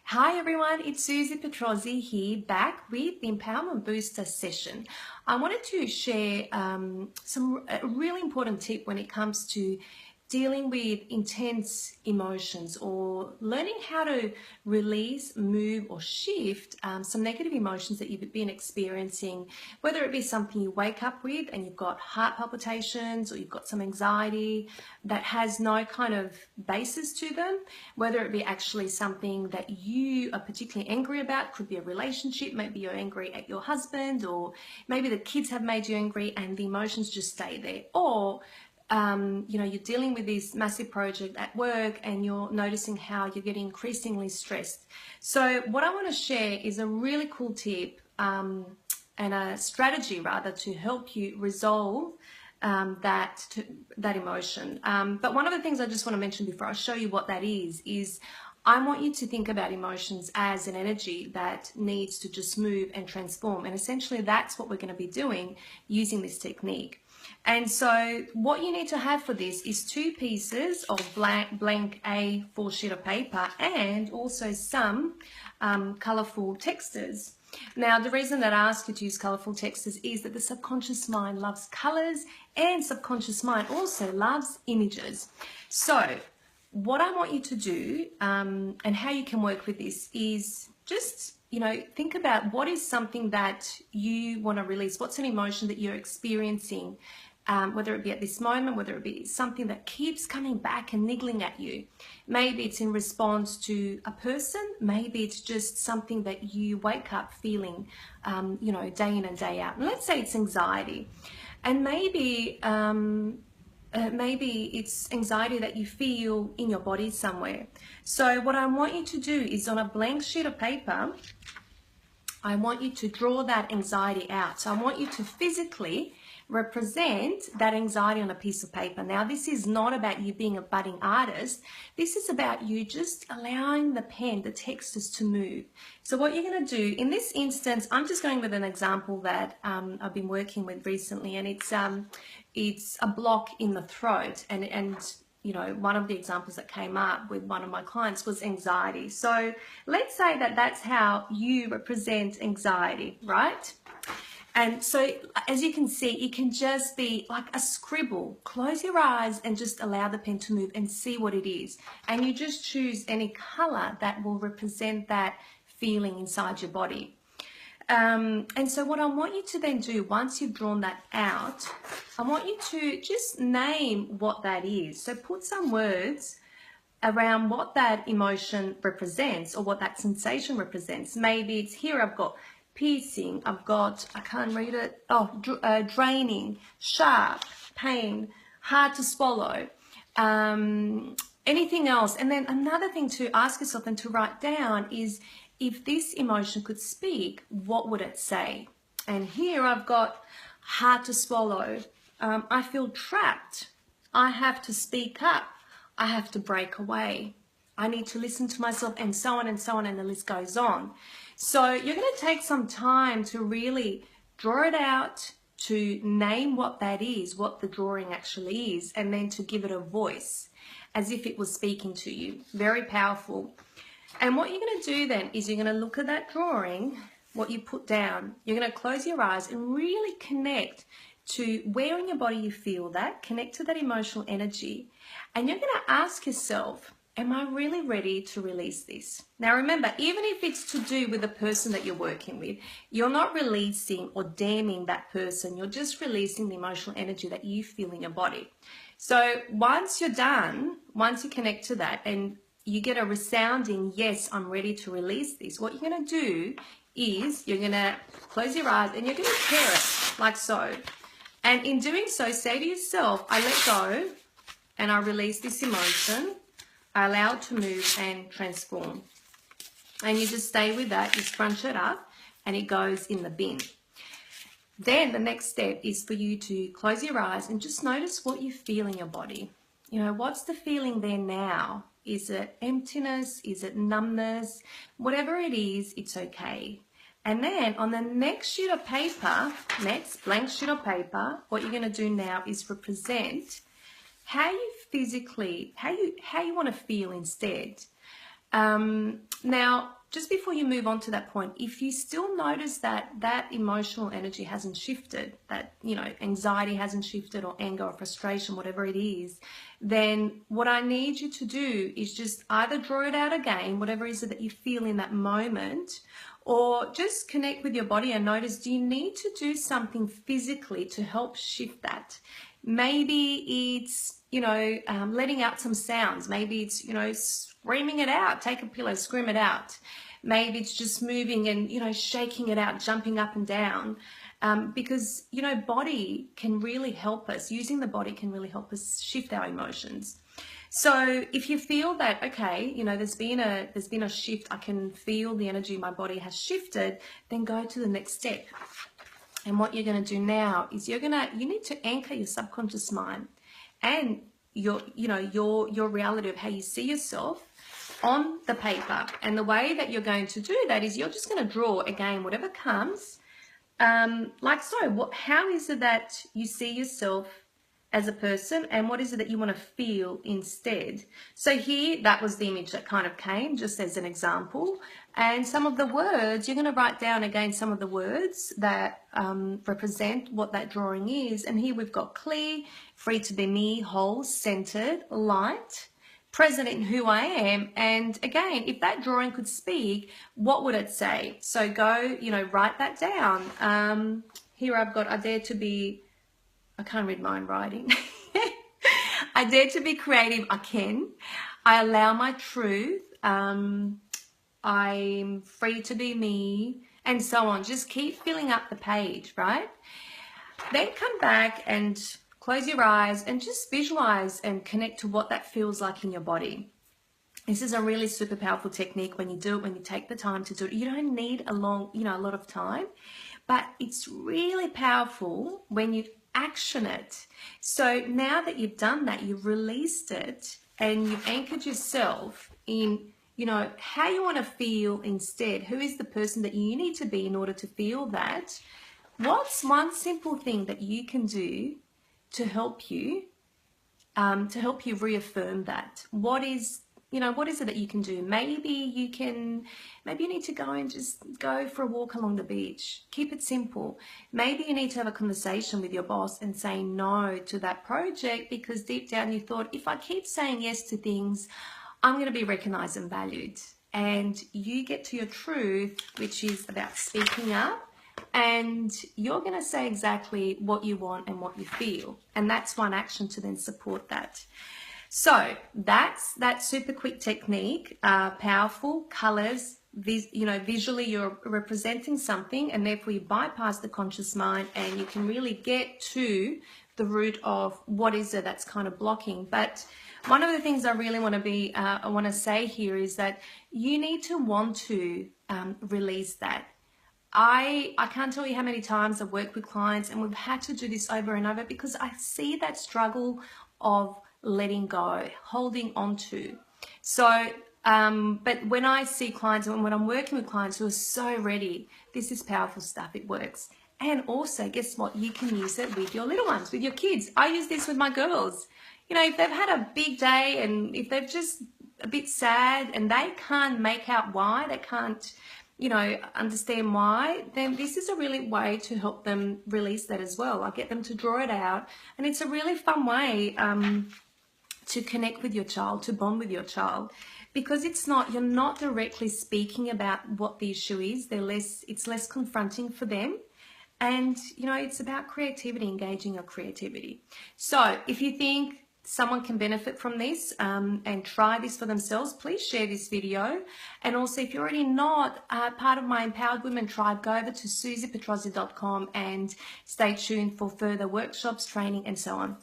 Hi everyone, it's Suzi Petrozzi here, back with the Empowerment Booster session. I wanted to share a really important tip when it comes to dealing with intense emotions or learning how to release, move or shift some negative emotions that you've been experiencing, whether it be something you wake up with and you've got heart palpitations or you've got some anxiety that has no kind of basis to them, whether it be actually something that you are particularly angry about, could be a relationship, maybe you're angry at your husband, or maybe the kids have made you angry and the emotions just stay there, or you're dealing with this massive project at work and you're noticing how you're getting increasingly stressed. So what I want to share is a really cool tip and a strategy rather to help you resolve that emotion. But one of the things I just want to mention before I show you what that is I want you to think about emotions as an energy that needs to just move and transform. And essentially that's what we're going to be doing using this technique. And so what you need to have for this is 2 pieces of blank A4 sheet of paper and also some colourful textures. Now, the reason that I ask you to use colourful textures is that the subconscious mind loves colours and subconscious mind also loves images. So what I want you to do and how you can work with this is just think about what is something that you want to release. What's an emotion that you're experiencing, whether it be at this moment, whether it be something that keeps coming back and niggling at you. Maybe it's in response to a person. Maybe it's just something that you wake up feeling, day in and day out. And let's say it's anxiety. And maybe it's anxiety that you feel in your body somewhere. So what I want you to do is on a blank sheet of paper, I want you to draw that anxiety out. So I want you to physically represent that anxiety on a piece of paper. Now, this is not about you being a budding artist. This is about you just allowing the pen, the textures to move. So what you're going to do in this instance, I'm just going with an example that I've been working with recently, and it's a block in the throat, and one of the examples that came up with one of my clients was anxiety. So let's say that that's how you represent anxiety, right? And so as you can see, it can just be like a scribble. Close your eyes and just allow the pen to move and see what it is. And you just choose any color that will represent that feeling inside your body. And so what I want you to then do, once you've drawn that out, I want you to just name what that is. So put some words around what that emotion represents or what that sensation represents. Maybe it's here, I've got piercing, I've got, I can't read it, draining, sharp, pain, hard to swallow, anything else. And then another thing to ask yourself and to write down is, if this emotion could speak, what would it say? And here I've got hard to swallow. I feel trapped. I have to speak up. I have to break away. I need to listen to myself, and so on and so on, and the list goes on. So you're going to take some time to really draw it out, to name what that is, what the drawing actually is, and then to give it a voice as if it was speaking to you. Very powerful. And what you're going to do then is you're going to look at that drawing, what you put down. You're going to close your eyes and really connect to where in your body you feel that, connect to that emotional energy. And you're going to ask yourself, am I really ready to release this? Now remember, even if it's to do with the person that you're working with, you're not releasing or damning that person. You're just releasing the emotional energy that you feel in your body. So once you're done, once you connect to that and you get a resounding, yes, I'm ready to release this, what you're going to do is you're going to close your eyes and you're going to tear it like so. And in doing so, say to yourself, I let go and I release this emotion. I allow it to move and transform. And you just stay with that, you scrunch it up and it goes in the bin. Then the next step is for you to close your eyes and just notice what you feel in your body. What's the feeling there now? Is it emptiness? Is it numbness? Whatever it is, it's okay. And then on the next sheet of paper, next blank sheet of paper, what you're going to do now is represent how you physically, how you want to feel instead. Now, just before you move on to that point, if you still notice that that emotional energy hasn't shifted, that, you know, anxiety hasn't shifted, or anger or frustration, whatever it is, then what I need you to do is just either draw it out again, whatever it is that you feel in that moment, or just connect with your body and notice, do you need to do something physically to help shift that? Maybe it's, you know, letting out some sounds. Maybe it's, you know, screaming it out. Take a pillow, scream it out. Maybe it's just moving and, you know, shaking it out, jumping up and down. Because, you know, body can really help us. Using the body can really help us shift our emotions. So if you feel that, okay, you know, there's been a shift, I can feel the energy in my body has shifted, then go to the next step. And what you're going to do now is you need to anchor your subconscious mind and your reality of how you see yourself on the paper. And the way that you're going to do that is you're just going to draw again whatever comes, like so. How is it that you see yourself as a person, and what is it that you want to feel instead? So here, that was the image that kind of came, just as an example. And some of the words, you're going to write down again some of the words that represent what that drawing is. And here we've got clear, free to be me, whole, centered, light, present in who I am. And again, if that drawing could speak, what would it say? So go, you know, write that down. Here I've got, I dare to be, I can't read my own writing. I dare to be creative, I can. I allow my truth. I'm free to be me, and so on. Just keep filling up the page, right? Then come back and close your eyes and just visualize and connect to what that feels like in your body. This is a really super powerful technique when you do it, when you take the time to do it. You don't need a lot of time, but it's really powerful when you action it. So now that you've done that, you've released it and you've anchored yourself in, you know, how you want to feel instead. Who is the person that you need to be in order to feel that? What's one simple thing that you can do to help you reaffirm that? What is it that you can do? Maybe you need to go and just go for a walk along the beach. Keep it simple. Maybe you need to have a conversation with your boss and say no to that project, because deep down you thought, if I keep saying yes to things, I'm going to be recognized and valued. And you get to your truth, which is about speaking up, and you're going to say exactly what you want and what you feel. And that's one action to then support that. So that's that super quick technique, powerful colors, visually you're representing something, and therefore you bypass the conscious mind and you can really get to the root of what is it that's kind of blocking. But one of the things I really want to say here is that you need to want to release that. I can't tell you how many times I've worked with clients and we've had to do this over and over, because I see that struggle of letting go, holding on to. So, but when I see clients and when I'm working with clients who are so ready, this is powerful stuff, it works. And also, guess what? You can use it with your little ones, with your kids. I use this with my girls. You know, if they've had a big day and if they're just a bit sad and they can't make out why, they can't, you know, understand why, then this is a really way to help them release that as well. I get them to draw it out, and it's a really fun way to connect with your child, to bond with your child, because you're not directly speaking about what the issue is. It's less confronting for them. And, you know, it's about creativity, engaging your creativity. So if you think someone can benefit from this and try this for themselves, please share this video. And also, if you're already not part of my Empowered Women tribe, go over to suzipetrozzi.com and stay tuned for further workshops, training, and so on.